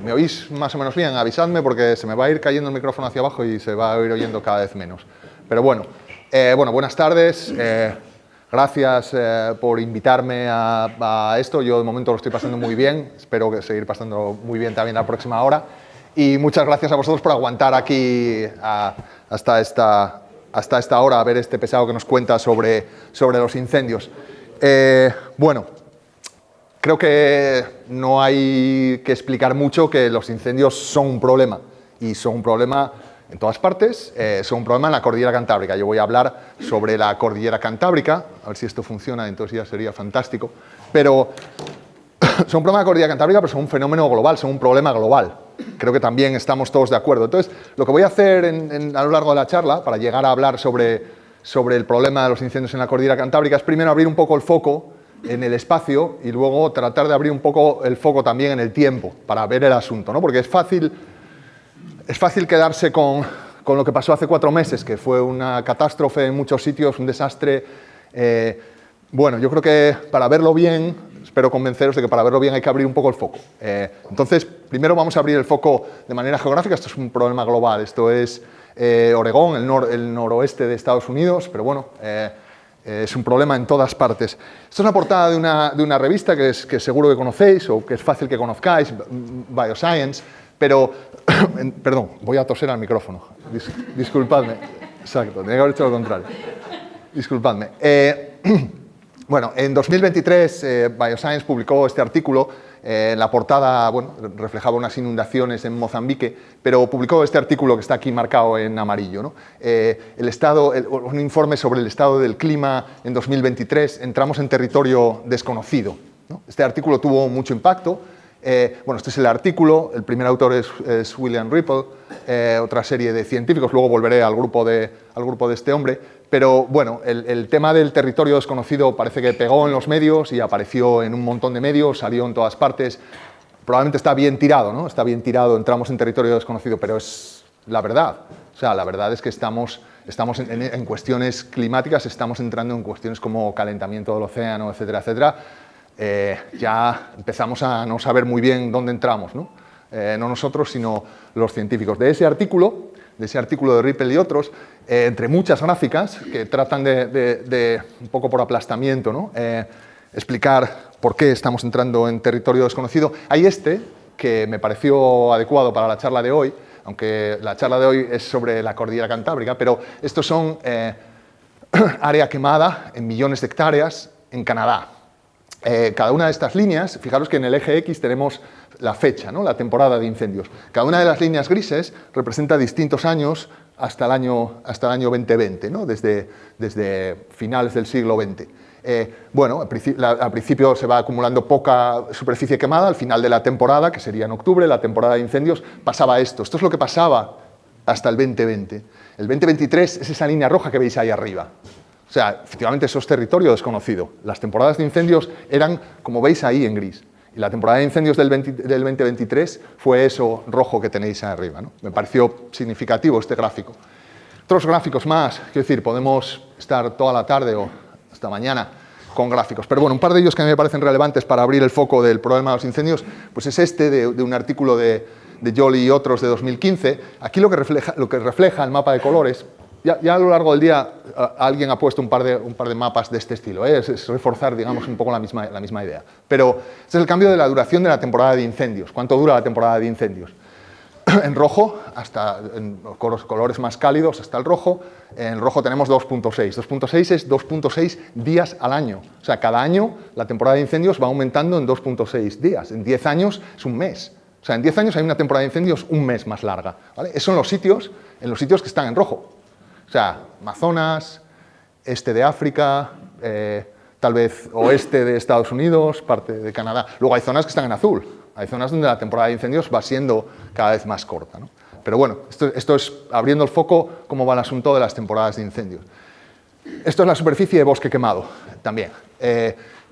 ¿Me oís más o menos bien? Avisadme porque se me va a ir cayendo el micrófono hacia abajo y se va a ir oyendo cada vez menos. Pero bueno, buenas tardes. Gracias por invitarme a esto. Yo de momento lo estoy pasando muy bien. Espero que seguir pasando muy bien también la próxima hora. Y muchas gracias a vosotros por aguantar aquí hasta esta hora a ver este pesado que nos cuenta sobre los incendios. Creo que no hay que explicar mucho que los incendios son un problema. Y son un problema en todas partes, son un problema en la cordillera Cantábrica. Yo voy a hablar sobre la cordillera Cantábrica, a ver si esto funciona, entonces ya sería fantástico. Pero son un problema de la cordillera Cantábrica, pero son un fenómeno global, son un problema global. Creo que también estamos todos de acuerdo. Entonces, lo que voy a hacer a lo largo de la charla, para llegar a hablar sobre el problema de los incendios en la cordillera Cantábrica, es primero abrir un poco el foco en el espacio y luego tratar de abrir un poco el foco también en el tiempo, para ver el asunto, ¿no? Porque es fácil quedarse con lo que pasó hace 4 meses, que fue una catástrofe en muchos sitios, un desastre. Yo creo que para verlo bien, espero convenceros de que para verlo bien hay que abrir un poco el foco. Entonces, primero vamos a abrir el foco de manera geográfica. Esto es un problema global. Esto es Oregón, el noroeste de Estados Unidos, pero bueno, es un problema en todas partes. Esto es una portada de una revista que seguro que conocéis o que es fácil que conozcáis, Bioscience. Pero, perdón, voy a toser al micrófono. Disculpadme. Exacto, tenía que haber hecho lo contrario. Disculpadme. En 2023 Bioscience publicó este artículo. En la portada, reflejaba unas inundaciones en Mozambique, pero publicó este artículo que está aquí marcado en amarillo, ¿no? Un informe sobre el estado del clima en 2023. Entramos en territorio desconocido, ¿no? Este artículo tuvo mucho impacto. Este es el artículo, el primer autor es William Ripple, otra serie de científicos, luego volveré al grupo de este hombre, pero el tema del territorio desconocido parece que pegó en los medios y apareció en un montón de medios, salió en todas partes. Probablemente está bien tirado, ¿no? Está bien tirado, entramos en territorio desconocido, pero es la verdad. O sea, la verdad es que estamos en cuestiones climáticas, estamos entrando en cuestiones como calentamiento del océano, etcétera, etcétera. Ya empezamos a no saber muy bien dónde entramos, ¿no? No nosotros, sino los científicos. De ese artículo de Ripple y otros, entre muchas gráficas que tratan de un poco por aplastamiento, ¿no? Explicar por qué estamos entrando en territorio desconocido. Hay que me pareció adecuado para la charla de hoy, aunque la charla de hoy es sobre la cordillera Cantábrica, pero estos son área quemada en millones de hectáreas en Canadá. Cada una de estas líneas, fijaros que en el eje X tenemos la fecha, ¿no? La temporada de incendios. Cada una de las líneas grises representa distintos años hasta el año 2020, ¿no? Desde finales del siglo XX. Al principio se va acumulando poca superficie quemada, al final de la temporada, que sería en octubre, la temporada de incendios, pasaba esto. Esto es lo que pasaba hasta el 2020. El 2023 es esa línea roja que veis ahí arriba. O sea, efectivamente eso es territorio desconocido. Las temporadas de incendios eran, como veis ahí en gris. Y la temporada de incendios del 2023 fue eso rojo que tenéis ahí arriba, ¿no? Me pareció significativo este gráfico. Otros gráficos más, quiero decir, podemos estar toda la tarde o hasta mañana con gráficos. Pero un par de ellos que a mí me parecen relevantes para abrir el foco del problema de los incendios, pues es de un artículo de Joly y otros de 2015. Aquí lo que refleja el mapa de colores. Ya a lo largo del día alguien ha puesto un par de mapas de este estilo, ¿eh? Es reforzar, digamos, un poco la misma idea. Pero este es el cambio de la duración de la temporada de incendios. ¿Cuánto dura la temporada de incendios? En rojo, hasta en colores más cálidos, hasta el rojo. En rojo tenemos 2.6. 2.6 es 2.6 días al año. O sea, cada año la temporada de incendios va aumentando en 2.6 días. En 10 años es un mes. O sea, en 10 años hay una temporada de incendios un mes más larga, ¿vale? Esos son en los sitios que están en rojo. O sea, Amazonas, este de África, tal vez oeste de Estados Unidos, parte de Canadá. Luego hay zonas que están en azul. Hay zonas donde la temporada de incendios va siendo cada vez más corta, ¿no? Pero esto es abriendo el foco cómo va el asunto de las temporadas de incendios. Esto es la superficie de bosque quemado también.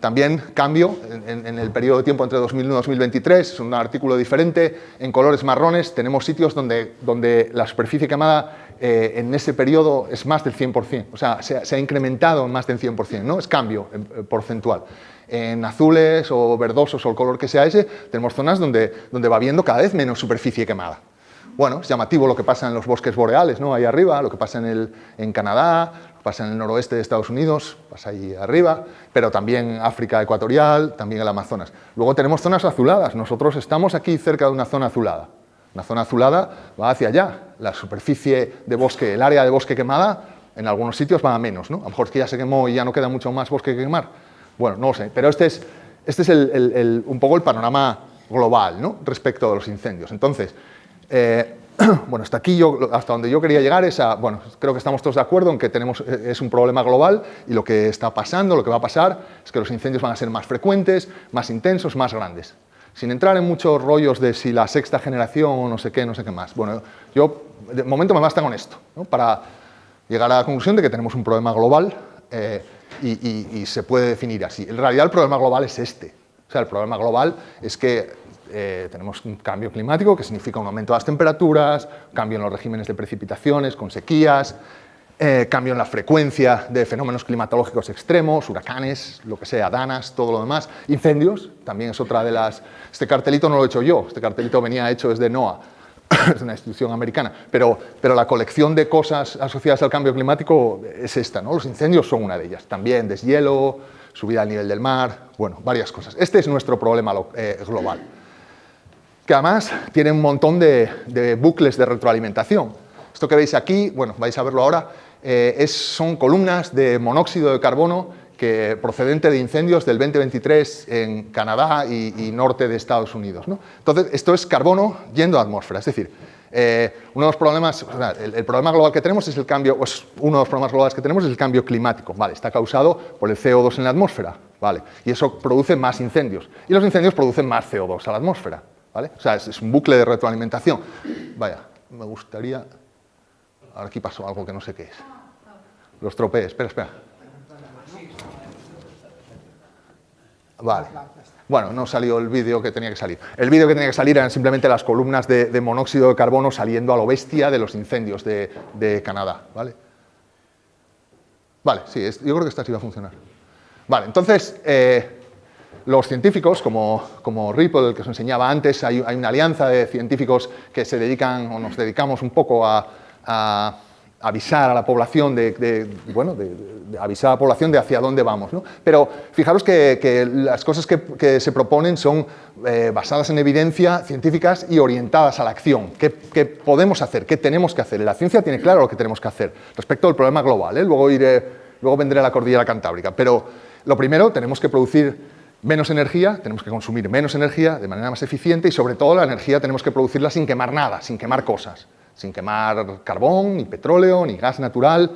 También cambio en el periodo de tiempo entre 2001 y 2023, es un artículo diferente. En colores marrones tenemos sitios donde la superficie quemada en ese periodo es más del 100%, o sea, se ha incrementado en más del 100%, ¿no? Es cambio porcentual. En azules o verdosos o el color que sea ese, tenemos zonas donde va habiendo cada vez menos superficie quemada. Bueno, es llamativo lo que pasa en los bosques boreales, ¿no? Ahí arriba, lo que pasa en Canadá, lo que pasa en el noroeste de Estados Unidos, pasa ahí arriba, pero también África ecuatorial, también el Amazonas. Luego tenemos zonas azuladas. Nosotros estamos aquí cerca de una zona azulada. Una zona azulada va hacia allá. La superficie de bosque, el área de bosque quemada, en algunos sitios va a menos, ¿no? A lo mejor es que ya se quemó y ya no queda mucho más bosque que quemar. Bueno, no lo sé, pero este es un poco el panorama global, ¿no? Respecto a los incendios. Entonces, bueno, hasta donde yo quería llegar es a, bueno, creo que estamos todos de acuerdo en que es un problema global y lo que está pasando, lo que va a pasar es que los incendios van a ser más frecuentes, más intensos, más grandes. Sin entrar en muchos rollos de si la sexta generación o no sé qué más. Bueno, yo de momento me basta con esto, ¿no? Para llegar a la conclusión de que tenemos un problema global y se puede definir así. En realidad el problema global es este. O sea, el problema global es que tenemos un cambio climático que significa un aumento de las temperaturas, cambio en los regímenes de precipitaciones, con sequías, cambio en la frecuencia de fenómenos climatológicos extremos, huracanes, lo que sea, danas, todo lo demás. Incendios, también es otra de las... Este cartelito no lo he hecho yo, este cartelito venía hecho desde NOAA, es una institución americana, pero la colección de cosas asociadas al cambio climático es esta, ¿no? Los incendios son una de ellas, también deshielo, subida del nivel del mar, bueno, varias cosas. Este es nuestro problema global, que además tiene un montón de bucles de retroalimentación. Esto que veis aquí, bueno, vais a verlo ahora, son columnas de monóxido de carbono procedente de incendios del 2023 en Canadá y norte de Estados Unidos, ¿no? Entonces, esto es carbono yendo a la atmósfera, es decir, uno de los problemas, o sea, el problema global que tenemos es el cambio, pues uno de los problemas globales que tenemos es el cambio climático, ¿vale? Está causado por el CO2 en la atmósfera, ¿vale? Y eso produce más incendios, y los incendios producen más CO2 a la atmósfera, ¿vale? O sea, es un bucle de retroalimentación. Vaya, me gustaría... Ahora aquí pasó algo que no sé qué es. Lo estropeé, espera. Vale. Bueno, no salió el vídeo que tenía que salir. El vídeo que tenía que salir eran simplemente las columnas de monóxido de carbono saliendo a lo bestia de los incendios de Canadá, ¿vale? Vale, sí, yo creo que esta sí va a funcionar. Vale, entonces, los científicos, como Ripple, el que os enseñaba antes, hay una alianza de científicos que se dedican, o nos dedicamos un poco a avisar a la población avisar a la población de hacia dónde vamos, ¿no? Pero fijaros que las cosas que se proponen son basadas en evidencia, científicas y orientadas a la acción. ¿Qué podemos hacer? ¿Qué tenemos que hacer? La ciencia tiene claro lo que tenemos que hacer respecto al problema global, ¿eh? Luego vendré a la cordillera cantábrica. Pero lo primero, tenemos que producir menos energía, tenemos que consumir menos energía de manera más eficiente y sobre todo la energía tenemos que producirla sin quemar nada, sin quemar cosas. Sin quemar carbón, ni petróleo, ni gas natural,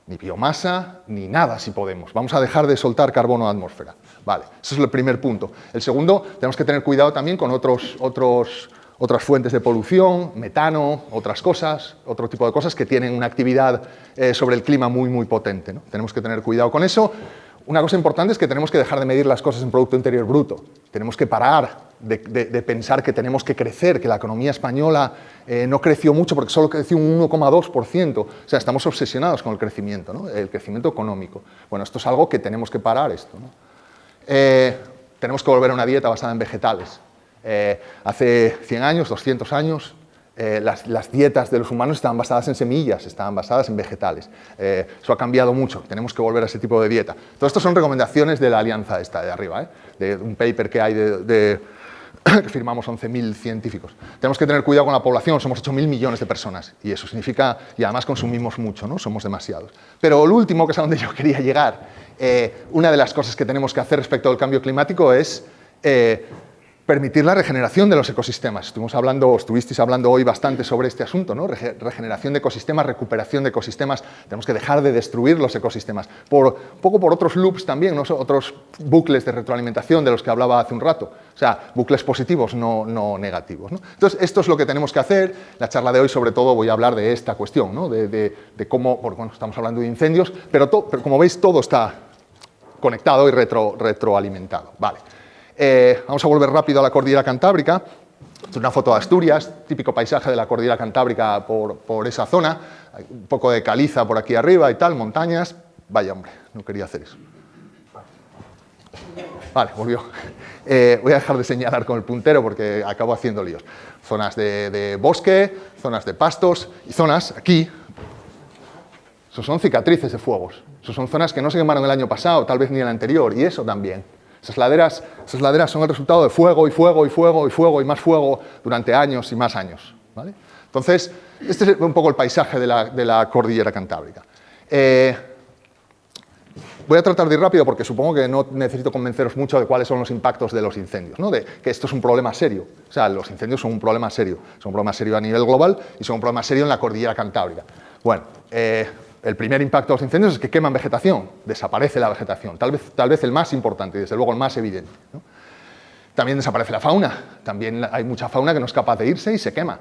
ni biomasa, ni nada si podemos. Vamos a dejar de soltar carbono a la atmósfera. Vale, ese es el primer punto. El segundo, tenemos que tener cuidado también con otras fuentes de polución, metano, otras cosas, otro tipo de cosas que tienen una actividad sobre el clima muy, muy potente, ¿no? Tenemos que tener cuidado con eso. Una cosa importante es que tenemos que dejar de medir las cosas en Producto Interior Bruto. Tenemos que parar de pensar que tenemos que crecer, que la economía española no creció mucho porque solo creció un 1,2%. O sea, estamos obsesionados con el crecimiento, ¿no? El crecimiento económico. Bueno, esto es algo que tenemos que parar, esto, ¿no? Tenemos que volver a una dieta basada en vegetales. Hace 100 años, 200 años, las dietas de los humanos estaban basadas en semillas, estaban basadas en vegetales. Eso ha cambiado mucho, tenemos que volver a ese tipo de dieta. Todo esto son recomendaciones de la alianza esta de arriba, de un paper que hay que firmamos 11.000 científicos. Tenemos que tener cuidado con la población, somos 8.000 millones de personas y eso significa, y además consumimos mucho, ¿no? Somos demasiados. Pero lo último, que es a donde yo quería llegar, una de las cosas que tenemos que hacer respecto al cambio climático es permitir la regeneración de los ecosistemas. Estuvisteis hablando hoy bastante sobre este asunto, ¿no? Regeneración de ecosistemas, recuperación de ecosistemas. Tenemos que dejar de destruir los ecosistemas. Un poco por otros loops también, ¿no? Otros bucles de retroalimentación de los que hablaba hace un rato. O sea, bucles positivos, no negativos, ¿no? Entonces, esto es lo que tenemos que hacer. La charla de hoy, sobre todo, voy a hablar de esta cuestión, ¿no? De cómo, bueno, estamos hablando de incendios, pero como veis, todo está conectado y retroalimentado. Vale. Vamos a volver rápido a la cordillera cantábrica. Es una foto de Asturias, típico paisaje de la cordillera cantábrica por esa zona. Hay un poco de caliza por aquí arriba y tal, montañas. Vaya, hombre, no quería hacer eso. Vale, volvió. Voy a dejar de señalar con el puntero porque acabo haciendo líos. Zonas de bosque, zonas de pastos y zonas aquí. Eso son cicatrices de fuegos. Eso son zonas que no se quemaron el año pasado, tal vez ni el anterior, y eso también. Esas laderas son el resultado de fuego y fuego y fuego y fuego y más fuego durante años y más años, ¿vale? Entonces, este es un poco el paisaje de la cordillera cantábrica. Voy a tratar de ir rápido porque supongo que no necesito convenceros mucho de cuáles son los impactos de los incendios, ¿no? De que esto es un problema serio. O sea, los incendios son un problema serio. Son un problema serio a nivel global y son un problema serio en la cordillera cantábrica. Bueno, el primer impacto de los incendios es que queman vegetación, desaparece la vegetación, tal vez el más importante y desde luego el más evidente, ¿no? También desaparece la fauna, también hay mucha fauna que no es capaz de irse y se quema.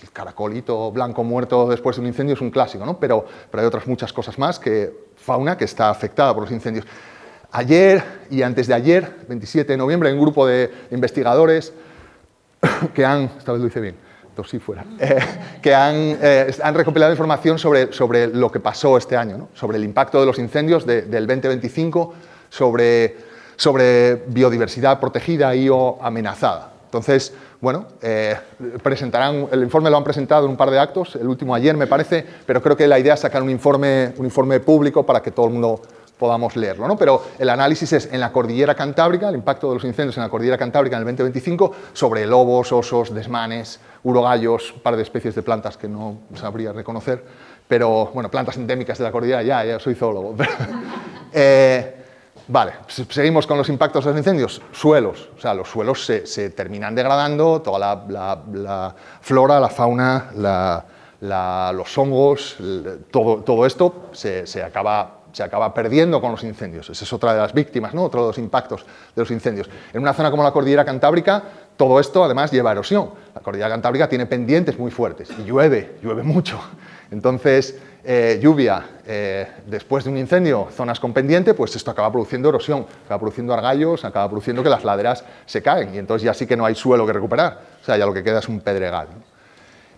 El caracolito blanco muerto después de un incendio es un clásico, ¿no? Pero hay otras muchas cosas más, fauna que está afectada por los incendios. Ayer y antes de ayer, 27 de noviembre, hay un grupo de investigadores que esta vez lo hice bien, tosí fuera, que han recopilado información sobre lo que pasó este año, ¿no? Sobre el impacto de los incendios del 2025, sobre biodiversidad protegida y o amenazada. Entonces, bueno, presentarán, el informe lo han presentado en un par de actos, el último ayer me parece, pero creo que la idea es sacar un informe público para que todo el mundo podamos leerlo, ¿no? Pero el análisis es en la cordillera cantábrica, el impacto de los incendios en la cordillera cantábrica en el 2025, sobre lobos, osos, desmanes, urogallos, un par de especies de plantas que no sabría reconocer, pero, bueno, plantas endémicas de la cordillera, ya soy zoólogo. Vale, seguimos con los impactos de los incendios. Suelos, o sea, los suelos se terminan degradando, toda la flora, la fauna, los hongos, todo esto se acaba perdiendo con los incendios. Esa es otra de las víctimas, ¿no? Otro de los impactos de los incendios. En una zona como la cordillera cantábrica, todo esto además lleva erosión. La cordillera cantábrica tiene pendientes muy fuertes y llueve mucho. Entonces, lluvia, después de un incendio, zonas con pendiente, pues esto acaba produciendo erosión, acaba produciendo argallos, acaba produciendo que las laderas se caen y entonces ya sí que no hay suelo que recuperar, o sea, ya lo que queda es un pedregal, ¿no?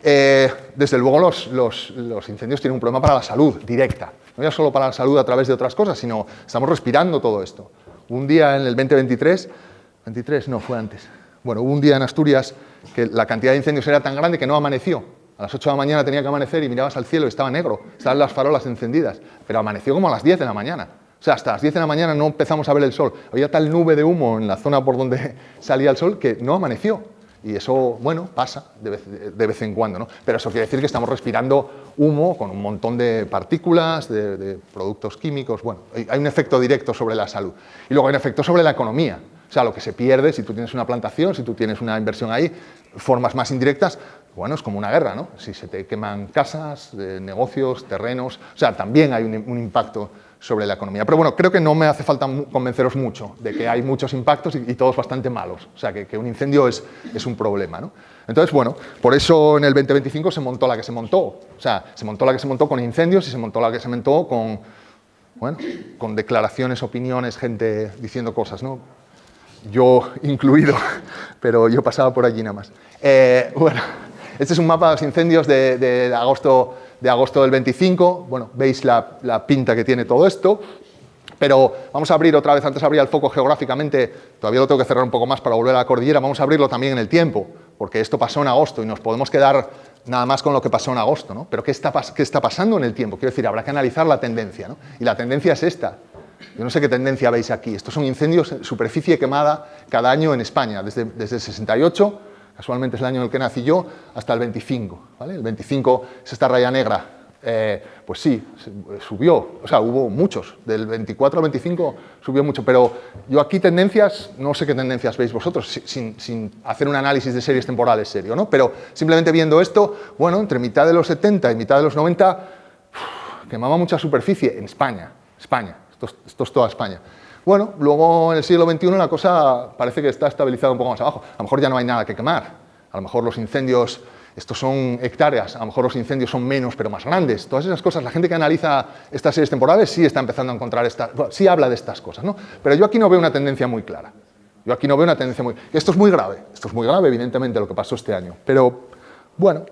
Desde luego los incendios tienen un problema para la salud directa, no ya solo para la salud a través de otras cosas, sino estamos respirando todo esto. Un día en el 2023, no, fue antes, bueno, hubo un día en Asturias que la cantidad de incendios era tan grande que no amaneció. A las 8 de la mañana tenía que amanecer y mirabas al cielo y estaba negro, estaban las farolas encendidas, pero amaneció como a las 10 de la mañana. O sea, hasta las 10 de la mañana no empezamos a ver el sol. Había tal nube de humo en la zona por donde salía el sol que no amaneció. Y eso, bueno, pasa de vez en cuando, ¿no? Pero eso quiere decir que estamos respirando humo con un montón de partículas, de productos químicos. Bueno, hay un efecto directo sobre la salud. Y luego hay un efecto sobre la economía. O sea, lo que se pierde si tú tienes una plantación, si tú tienes una inversión ahí, formas más indirectas, bueno, es como una guerra, ¿no? Si se te queman casas, negocios, terrenos, o sea, también hay un impacto sobre la economía. Pero bueno, creo que no me hace falta convenceros mucho de que hay muchos impactos y todos bastante malos. O sea, que un incendio es un problema, ¿no? Entonces, bueno, por eso en el 2025 se montó la que se montó. O sea, se montó la que se montó con incendios y se montó la que se montó con declaraciones, opiniones, gente diciendo cosas, ¿no? Yo incluido, pero yo pasaba por allí nada más. Bueno, este es un mapa de los incendios de agosto del 25. Bueno, veis la pinta que tiene todo esto. Pero vamos a abrir otra vez, antes abría el foco geográficamente, todavía lo tengo que cerrar un poco más para volver a la cordillera, vamos a abrirlo también en el tiempo, porque esto pasó en agosto y nos podemos quedar nada más con lo que pasó en agosto, ¿no? Pero ¿qué está pasando en el tiempo? Quiero decir, habrá que analizar la tendencia, ¿no? Y la tendencia es esta. Yo no sé qué tendencia veis aquí. Estos son incendios, superficie quemada cada año en España, desde el 68, casualmente es el año en el que nací yo, hasta el 25. ¿Vale? El 25 es esta raya negra. Pues sí, subió, o sea, hubo muchos. Del 24 al 25 subió mucho, pero yo aquí tendencias, no sé qué tendencias veis vosotros, sin hacer un análisis de series temporales serio, ¿no? Pero simplemente viendo esto, bueno, entre mitad de los 70 y mitad de los 90, quemaba mucha superficie en España. Esto es toda España. Bueno, luego en el siglo XXI la cosa parece que está estabilizada un poco más abajo. A lo mejor ya no hay nada que quemar. A lo mejor los incendios, estos son hectáreas, a lo mejor los incendios son menos pero más grandes. Todas esas cosas, la gente que analiza estas series temporales sí está empezando a encontrar sí habla de estas cosas, ¿no? Pero yo aquí no veo una tendencia muy clara. Esto es muy grave, evidentemente, lo que pasó este año. Pero, bueno,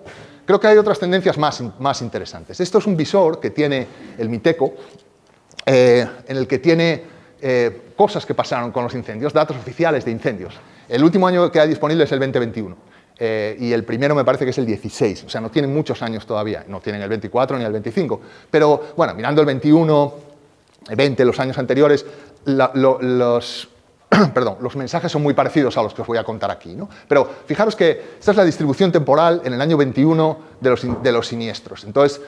creo que hay otras tendencias más interesantes. Esto es un visor que tiene el Miteco, en el que tiene cosas que pasaron con los incendios, datos oficiales de incendios. El último año que hay disponible es el 2021 y el primero me parece que es el 16, o sea, no tienen muchos años todavía, no tienen el 24 ni el 25, pero bueno, mirando el 21, el 20, los años anteriores, los mensajes son muy parecidos a los que os voy a contar aquí, ¿no? Pero fijaros que esta es la distribución temporal en el año 21 de los siniestros. Entonces,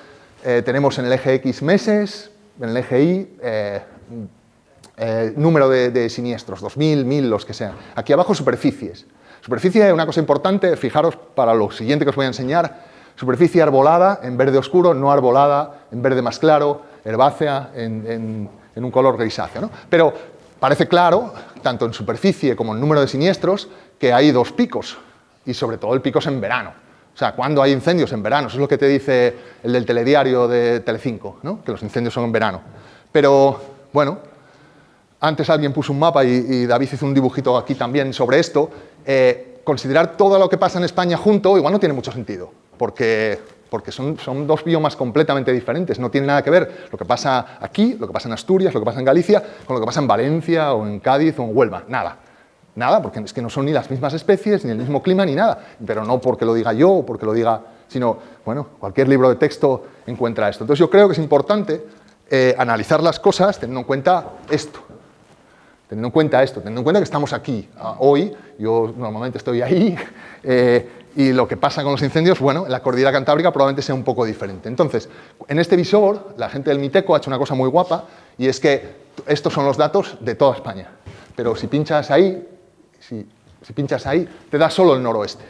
tenemos en el eje X meses, en el eje Y número de siniestros, 2000, 1000, los que sean. Aquí abajo superficies. Superficie, una cosa importante, fijaros para lo siguiente que os voy a enseñar, superficie arbolada en verde oscuro, no arbolada en verde más claro, herbácea en un color grisáceo, ¿no? Pero parece claro, tanto en superficie como en número de siniestros, que hay dos picos, y sobre todo el pico es en verano. O sea, cuando hay incendios en verano, eso es lo que te dice el del telediario de Telecinco, ¿no? Que los incendios son en verano. Pero, bueno, antes alguien puso un mapa y David hizo un dibujito aquí también sobre esto. Considerar todo lo que pasa en España junto igual no tiene mucho sentido, porque son dos biomas completamente diferentes, no tiene nada que ver lo que pasa aquí, lo que pasa en Asturias, lo que pasa en Galicia, con lo que pasa en Valencia o en Cádiz o en Huelva, nada. Nada, porque es que no son ni las mismas especies, ni el mismo clima, ni nada. Pero no porque lo diga yo o porque lo diga, sino, bueno, cualquier libro de texto encuentra esto. Entonces yo creo que es importante analizar las cosas teniendo en cuenta esto. Teniendo en cuenta que estamos aquí hoy, yo normalmente estoy ahí, y lo que pasa con los incendios, bueno, en la cordillera cantábrica probablemente sea un poco diferente. Entonces, en este visor, la gente del MITECO ha hecho una cosa muy guapa, y es que estos son los datos de toda España. Pero si pinchas ahí, te da solo el noroeste,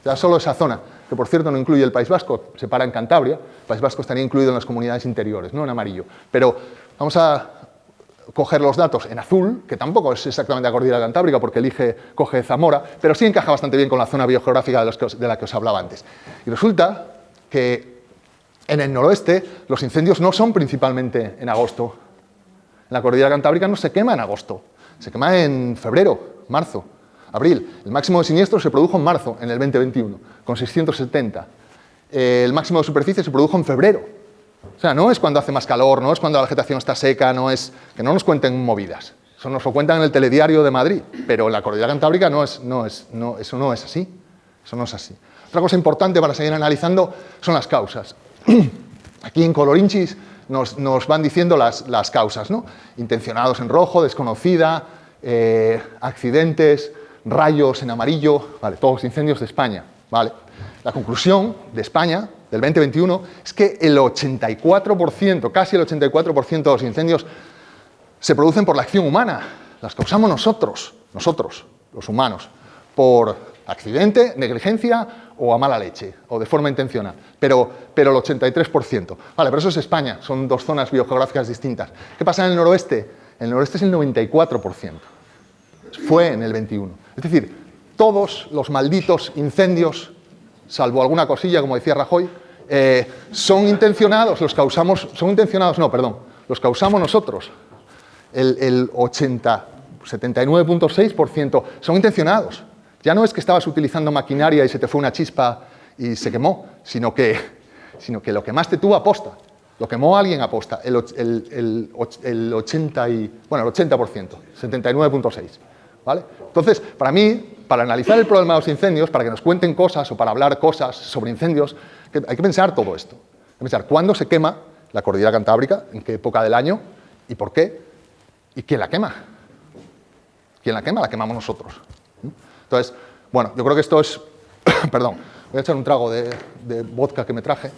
te da solo esa zona, que por cierto no incluye el País Vasco, se para en Cantabria, el País Vasco estaría incluido en las comunidades interiores, no en amarillo. Pero vamos a coger los datos en azul, que tampoco es exactamente la cordillera cantábrica porque coge Zamora, pero sí encaja bastante bien con la zona biogeográfica de la que os hablaba antes. Y resulta que en el noroeste los incendios no son principalmente en agosto. En la cordillera cantábrica no se quema en agosto, se quema en febrero, marzo, abril. El máximo de siniestros se produjo en marzo, en el 2021, con 670. El máximo de superficie se produjo en febrero. O sea, no es cuando hace más calor, no es cuando la vegetación está seca, no es que no nos cuenten movidas. Eso nos lo cuentan en el telediario de Madrid, pero en la cordillera cantábrica eso no es así. Eso no es así. Otra cosa importante para seguir analizando son las causas. Aquí en colorinchis nos van diciendo las causas, ¿no? Intencionados en rojo, desconocida, accidentes, rayos en amarillo, vale, todos los incendios de España, vale. La conclusión de España del 2021 es que el 84%, casi el 84% de los incendios se producen por la acción humana. Las causamos nosotros, los humanos, por accidente, negligencia o a mala leche, o de forma intencional. Pero el 83%. Vale, pero eso es España, son dos zonas biogeográficas distintas. ¿Qué pasa en el noroeste? En el noroeste es el 94%. Fue en el 21. Es decir, todos los malditos incendios, salvo alguna cosilla, como decía Rajoy, son intencionados, los causamos nosotros. El 79.6% son intencionados. Ya no es que estabas utilizando maquinaria y se te fue una chispa y se quemó, sino que lo quemaste tú aposta, lo quemó alguien aposta, el 80%, 79.6%. ¿Vale? Entonces, para mí, para analizar el problema de los incendios, para que nos cuenten cosas o para hablar cosas sobre incendios, hay que pensar todo esto. Hay que pensar cuándo se quema la cordillera cantábrica, en qué época del año y por qué, y quién la quema. ¿Quién la quema? La quemamos nosotros. Entonces, bueno, yo creo que esto es... Perdón, voy a echar un trago de vodka que me traje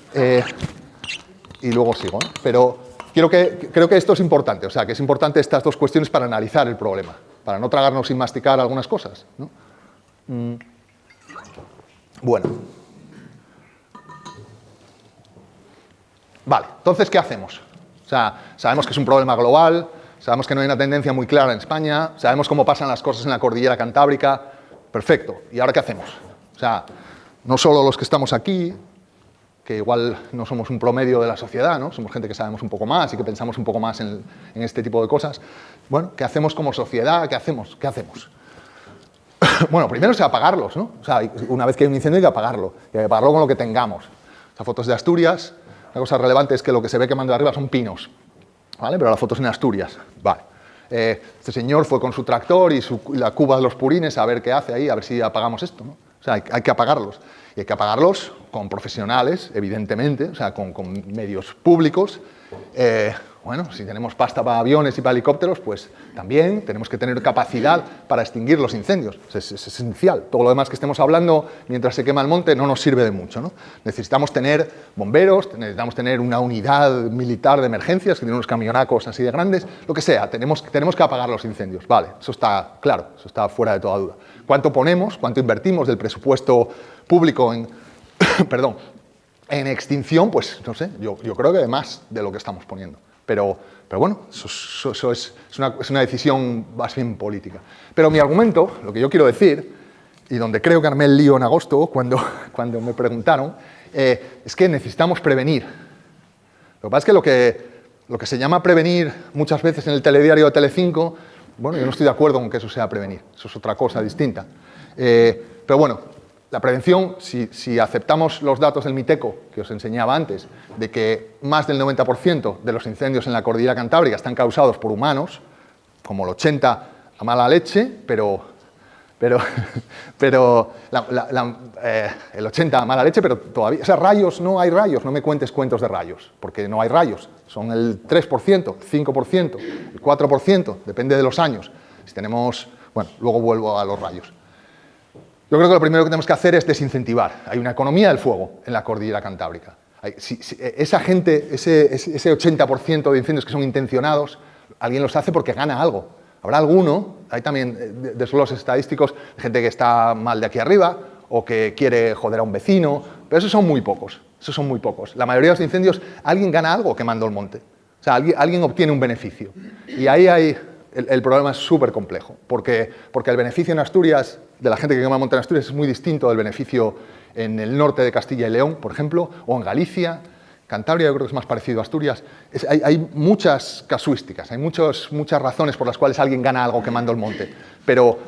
y luego sigo, ¿no? Pero creo que esto es importante, o sea, que es importante estas dos cuestiones para analizar el problema, para no tragarnos sin masticar algunas cosas, ¿no? Bueno. Vale, entonces, ¿qué hacemos? O sea, sabemos que es un problema global, sabemos que no hay una tendencia muy clara en España, sabemos cómo pasan las cosas en la cordillera cantábrica, perfecto. ¿Y ahora qué hacemos? O sea, no solo los que estamos aquí, que igual no somos un promedio de la sociedad, ¿no? Somos gente que sabemos un poco más y que pensamos un poco más en este tipo de cosas. Bueno, ¿qué hacemos como sociedad? ¿Qué hacemos? Bueno, primero es apagarlos, ¿no? O sea, una vez que hay un incendio hay que apagarlo. Y hay que apagarlo con lo que tengamos. O sea, fotos de Asturias, una cosa relevante es que lo que se ve quemando de arriba son pinos, ¿vale? Pero las fotos en Asturias, vale. Este señor fue con su tractor y la cuba de los purines a ver qué hace ahí, a ver si apagamos esto, ¿no? O sea, hay que apagarlos. Y hay que apagarlos con profesionales, evidentemente, o sea, con medios públicos. Bueno, si tenemos pasta para aviones y para helicópteros, pues también tenemos que tener capacidad para extinguir los incendios. Es esencial. Todo lo demás que estemos hablando mientras se quema el monte no nos sirve de mucho, ¿no? Necesitamos tener bomberos, necesitamos tener una unidad militar de emergencias, que tiene unos camionacos así de grandes, lo que sea. Tenemos que apagar los incendios. Vale, eso está claro, eso está fuera de toda duda. ¿Cuánto ponemos, cuánto invertimos del presupuesto público en, perdón, en extinción? Pues no sé, yo creo que más de lo que estamos poniendo. Pero bueno, eso es una decisión más bien política. Pero mi argumento, lo que yo quiero decir, y donde creo que armé el lío en agosto cuando me preguntaron, es que necesitamos prevenir. Lo que pasa es que lo que se llama prevenir muchas veces en el telediario de Telecinco, bueno, yo no estoy de acuerdo con que eso sea prevenir, eso es otra cosa distinta. Pero bueno, la prevención, si aceptamos los datos del MITECO, que os enseñaba antes, de que más del 90% de los incendios en la cordillera cantábrica están causados por humanos, como el 80% a mala leche, pero el 80% a mala leche, pero todavía, o sea, rayos, no hay rayos, no me cuentes cuentos de rayos, porque no hay rayos, son el 3%, 5%, el 4%, depende de los años. Si tenemos, bueno, luego vuelvo a los rayos. Yo creo que lo primero que tenemos que hacer es desincentivar. Hay una economía del fuego en la cordillera cantábrica. Esa gente, ese 80% de incendios que son intencionados, alguien los hace porque gana algo. Habrá alguno, hay también desgloses estadísticos, gente que está mal de aquí arriba o que quiere joder a un vecino, pero esos son muy pocos. La mayoría de los incendios, alguien gana algo quemando el monte. O sea, alguien obtiene un beneficio. Y ahí hay... El problema es súper complejo, porque el beneficio en Asturias, de la gente que quema el monte en Asturias, es muy distinto del beneficio en el norte de Castilla y León, por ejemplo, o en Galicia. Cantabria yo creo que es más parecido a Asturias. Hay muchas casuísticas, hay muchas razones por las cuales alguien gana algo quemando el monte. Pero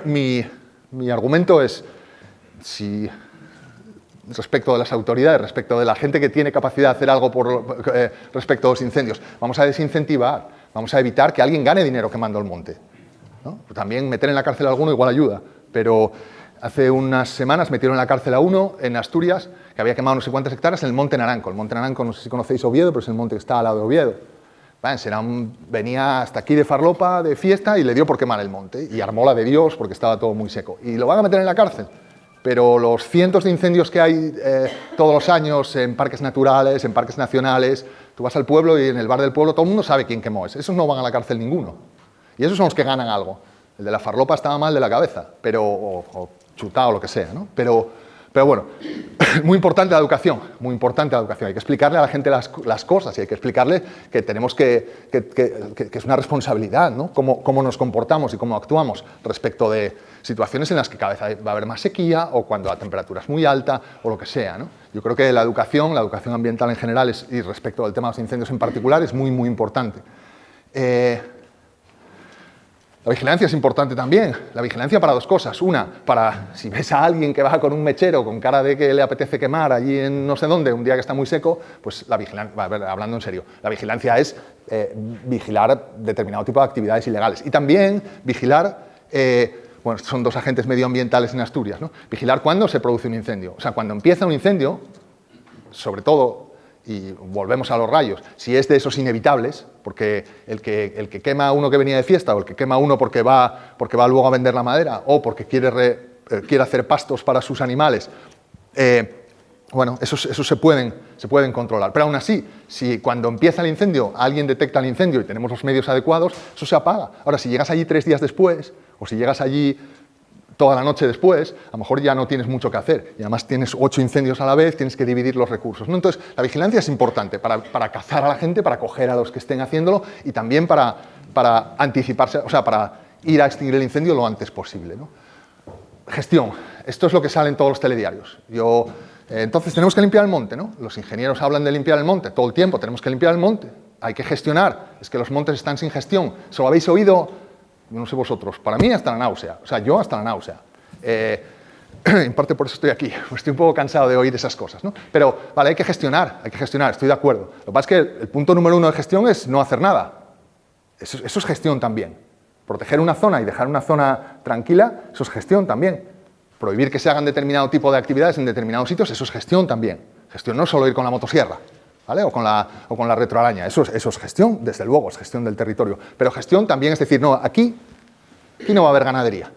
mi argumento es, si respecto de las autoridades, respecto de la gente que tiene capacidad de hacer algo respecto a los incendios, vamos a desincentivar. Vamos a evitar que alguien gane dinero quemando el monte, ¿no? También meter en la cárcel a alguno igual ayuda, pero hace unas semanas metieron en la cárcel a uno en Asturias que había quemado no sé cuántas hectáreas en el Monte Naranco. El Monte Naranco, no sé si conocéis Oviedo, pero es el monte que está al lado de Oviedo. Venía hasta aquí de farlopa, de fiesta, y le dio por quemar el monte, y armó la de Dios porque estaba todo muy seco. Y lo van a meter en la cárcel. Pero los cientos de incendios que hay todos los años en parques naturales, en parques nacionales, tú vas al pueblo y en el bar del pueblo todo el mundo sabe quién quemó ese. Esos no van a la cárcel ninguno. Y esos son los que ganan algo. El de la farlopa estaba mal de la cabeza, o chutado o lo que sea, ¿no? Pero bueno, muy importante la educación, muy importante la educación. Hay que explicarle a la gente las cosas y hay que explicarle que tenemos que es una responsabilidad, ¿no? Cómo nos comportamos y cómo actuamos respecto de situaciones en las que cada vez va a haber más sequía o cuando la temperatura es muy alta o lo que sea, ¿no? Yo creo que la educación ambiental en general y respecto del tema de los incendios en particular es muy, muy importante. La vigilancia es importante también. La vigilancia para dos cosas. Una, para si ves a alguien que va con un mechero con cara de que le apetece quemar allí en no sé dónde, un día que está muy seco, pues la vigilancia, hablando en serio, la vigilancia es vigilar determinado tipo de actividades ilegales. Y también vigilar, bueno, son dos agentes medioambientales en Asturias, ¿no? Vigilar cuándo se produce un incendio. O sea, cuando empieza un incendio, sobre todo, y volvemos a los rayos, si es de esos inevitables, porque el que quema a uno que venía de fiesta, o el que quema a uno porque va luego a vender la madera, o porque quiere hacer pastos para sus animales, bueno, esos se pueden controlar. Pero aún así, si cuando empieza el incendio alguien detecta el incendio y tenemos los medios adecuados, eso se apaga. Ahora, si llegas allí 3 días después, o si llegas allí toda la noche después, a lo mejor ya no tienes mucho que hacer. Y además tienes 8 incendios a la vez, tienes que dividir los recursos, ¿no? Entonces, la vigilancia es importante para cazar a la gente, para coger a los que estén haciéndolo y también para anticiparse, o sea, para ir a extinguir el incendio lo antes posible, ¿no? Gestión. Esto es lo que sale en todos los telediarios. Entonces, tenemos que limpiar el monte, ¿no? Los ingenieros hablan de limpiar el monte todo el tiempo. Tenemos que limpiar el monte. Hay que gestionar. Es que los montes están sin gestión. ¿Se lo habéis oído? No sé vosotros, para mí hasta la náusea, o sea, yo hasta la náusea. En parte por eso estoy aquí, estoy un poco cansado de oír esas cosas, ¿no? Pero, vale, hay que gestionar, estoy de acuerdo. Lo que pasa es que el punto número 1 de gestión es no hacer nada. Eso es gestión también. Proteger una zona y dejar una zona tranquila, eso es gestión también. Prohibir que se hagan determinado tipo de actividades en determinados sitios, eso es gestión también. Gestión no es solo ir con la motosierra, ¿vale? o con la retroaraña, eso es gestión, desde luego, es gestión del territorio. Pero gestión también es decir, no, aquí no va a haber ganadería.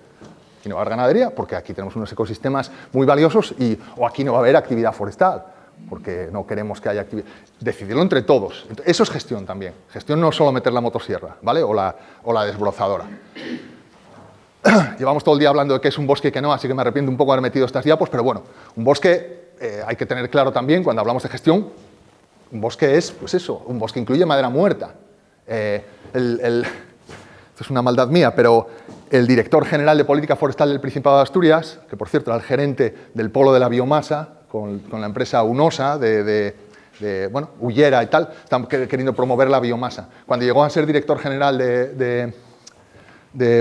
Aquí no va a haber ganadería porque aquí tenemos unos ecosistemas muy valiosos o aquí no va a haber actividad forestal porque no queremos que haya actividad. Decidirlo entre todos. Eso es gestión también. Gestión no es solo meter la motosierra, ¿vale? o la desbrozadora. Llevamos todo el día hablando de qué es un bosque y qué no, así que me arrepiento un poco de haber metido estas diapos, pero bueno, un bosque hay que tener claro también, cuando hablamos de gestión, un bosque es, pues eso, un bosque incluye madera muerta. Esto es una maldad mía, pero el director general de Política Forestal del Principado de Asturias, que por cierto era el gerente del polo de la biomasa, con la empresa Unosa, bueno, Ullera y tal, están queriendo promover la biomasa. Cuando llegó a ser director general de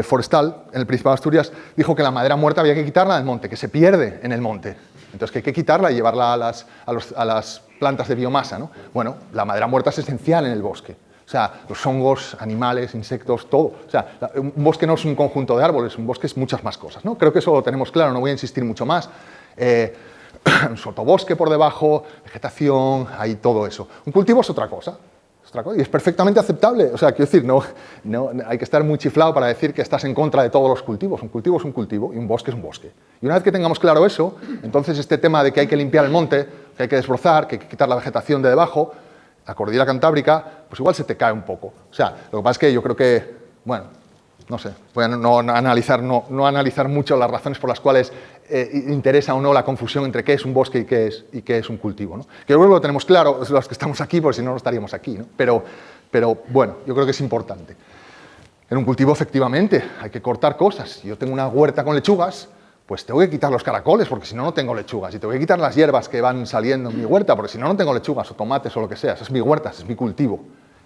Forestal, en el Principado de Asturias, dijo que la madera muerta había que quitarla del monte, que se pierde en el monte. Entonces, que hay que quitarla y llevarla a las plantas de biomasa, ¿no? Bueno, la madera muerta es esencial en el bosque. O sea, los hongos, animales, insectos, todo. O sea, un bosque no es un conjunto de árboles, un bosque es muchas más cosas, ¿no? Creo que eso lo tenemos claro, no voy a insistir mucho más. Un sotobosque por debajo, vegetación, hay todo eso. Un cultivo es otra cosa. Y es perfectamente aceptable. O sea, quiero decir, no hay que estar muy chiflado para decir que estás en contra de todos los cultivos. Un cultivo es un cultivo y un bosque es un bosque. Y una vez que tengamos claro eso, entonces este tema de que hay que limpiar el monte, que hay que desbrozar, que hay que quitar la vegetación de debajo, la cordillera cantábrica, pues igual se te cae un poco. O sea, lo que pasa es que yo creo que, bueno, no sé, voy a no analizar mucho las razones por las cuales interesa o no la confusión entre qué es un bosque y qué es un cultivo, ¿no? Que yo creo que lo tenemos claro los que estamos aquí, porque si no, no estaríamos aquí, ¿no? Pero bueno, yo creo que es importante. En un cultivo, efectivamente, hay que cortar cosas. Si yo tengo una huerta con lechugas, pues tengo que quitar los caracoles, porque si no, no tengo lechugas. Y tengo que quitar las hierbas que van saliendo en mi huerta, porque si no, no tengo lechugas o tomates o lo que sea. Esa es mi huerta, ese es mi cultivo.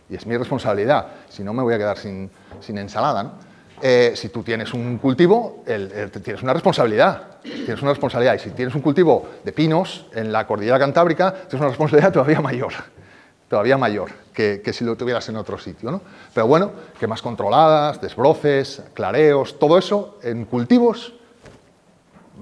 Y es mi responsabilidad. Si no, me voy a quedar sin ensalada, ¿no? Si tú tienes un cultivo, tienes una responsabilidad. Tienes una responsabilidad. Y si tienes un cultivo de pinos en la cordillera cantábrica, tienes una responsabilidad todavía mayor que si lo tuvieras en otro sitio, ¿no? Pero bueno, quemas controladas, desbroces, clareos, todo eso en cultivos,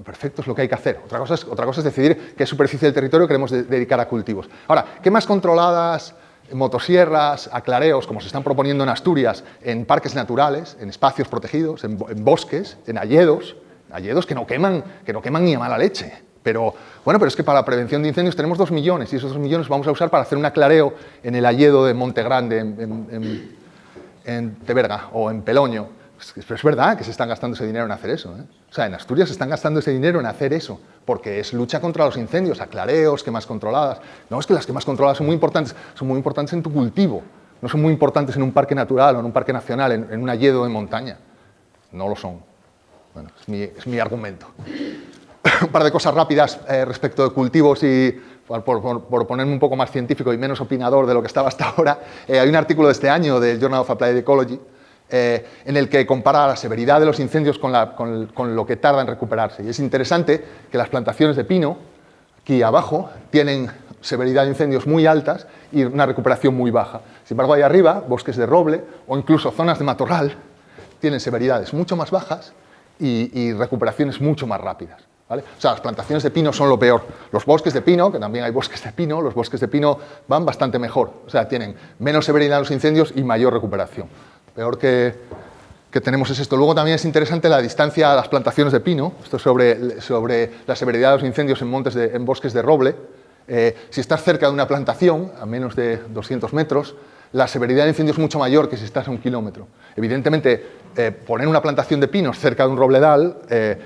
perfecto, es lo que hay que hacer. Otra cosa es decidir qué superficie del territorio queremos dedicar a cultivos. Ahora, quemas controladas, motosierras, aclareos, como se están proponiendo en Asturias, en parques naturales, en espacios protegidos, en bosques, en hayedos que no queman ni a mala leche. Pero es que para la prevención de incendios tenemos 2 millones y esos 2 millones vamos a usar para hacer un aclareo en el hayedo de Monte Grande, en Teberga o en Peloño. Pero es verdad que se están gastando ese dinero en hacer eso, ¿eh? O sea, en Asturias se están gastando ese dinero en hacer eso, porque es lucha contra los incendios, aclareos, quemas controladas. No, es que las quemas controladas son muy importantes en tu cultivo, no son muy importantes en un parque natural o en un parque nacional, en un hayedo de montaña. No lo son. Bueno, es mi argumento. Un par de cosas rápidas respecto de cultivos y por ponerme un poco más científico y menos opinador de lo que estaba hasta ahora. Hay un artículo de este año del Journal of Applied Ecology en el que compara la severidad de los incendios con lo que tarda en recuperarse. Y es interesante que las plantaciones de pino, aquí abajo, tienen severidad de incendios muy altas y una recuperación muy baja. Sin embargo, ahí arriba, bosques de roble o incluso zonas de matorral tienen severidades mucho más bajas y recuperaciones mucho más rápidas, ¿vale? O sea, las plantaciones de pino son lo peor. Los bosques de pino, que también hay bosques de pino, los bosques de pino van bastante mejor. O sea, tienen menos severidad en los incendios y mayor recuperación. Peor que tenemos es esto. Luego también es interesante la distancia a las plantaciones de pino, esto sobre la severidad de los incendios en bosques de roble. Si estás cerca de una plantación, a menos de 200 metros, la severidad de incendio es mucho mayor que si estás a 1 kilómetro. Evidentemente, poner una plantación de pinos cerca de un robledal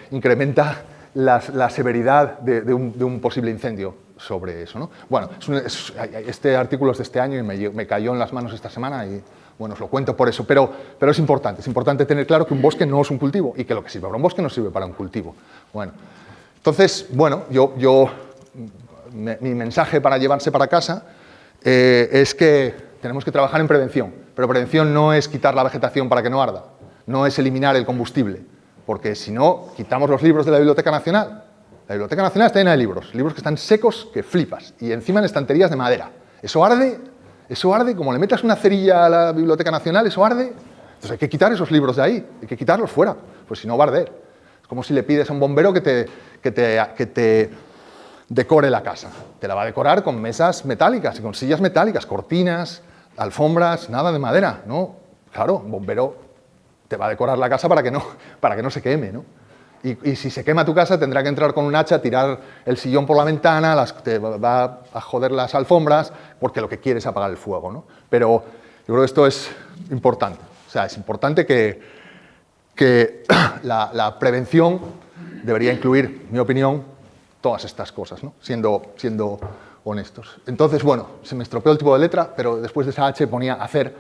incrementa la severidad de un posible incendio sobre eso, ¿no? Bueno, este artículo es de este año y me cayó en las manos esta semana y bueno, os lo cuento por eso, pero es importante tener claro que un bosque no es un cultivo y que lo que sirve para un bosque no sirve para un cultivo. Bueno, entonces, mi mensaje para llevarse para casa es que tenemos que trabajar en prevención, pero prevención no es quitar la vegetación para que no arda, no es eliminar el combustible, porque si no, quitamos los libros de la Biblioteca Nacional. La Biblioteca Nacional está llena de libros que están secos que flipas y encima en estanterías de madera. Eso arde eso arde, como le metas una cerilla a la Biblioteca Nacional, eso arde. Entonces hay que quitar esos libros de ahí, hay que quitarlos fuera, pues si no va a arder. Es como si le pides a un bombero que te decore la casa. Te la va a decorar con mesas metálicas y con sillas metálicas, cortinas, alfombras, nada de madera, ¿no? Claro, un bombero te va a decorar la casa para que no se queme, ¿no? Y si se quema tu casa tendrá que entrar con un hacha, tirar el sillón por la ventana, te va a joder las alfombras, porque lo que quiere es apagar el fuego, ¿no? Pero yo creo que esto es importante. O sea, es importante que la prevención debería incluir, en mi opinión, todas estas cosas, ¿no? Siendo honestos. Entonces, bueno, se me estropeó el tipo de letra, pero después de esa H ponía hacer.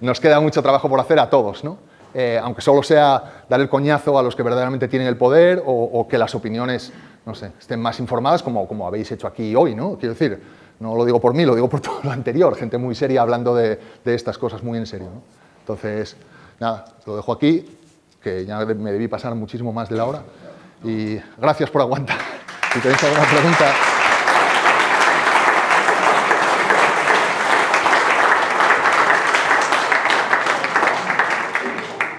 Nos queda mucho trabajo por hacer a todos, ¿no? Aunque solo sea dar el coñazo a los que verdaderamente tienen el poder o que las opiniones, no sé, estén más informadas como habéis hecho aquí hoy, ¿no? Quiero decir, no lo digo por mí, lo digo por todo lo anterior, gente muy seria hablando de estas cosas muy en serio, ¿no? Entonces, nada, lo dejo aquí, que ya me debí pasar muchísimo más de la hora y gracias por aguantar. Si tenéis alguna pregunta...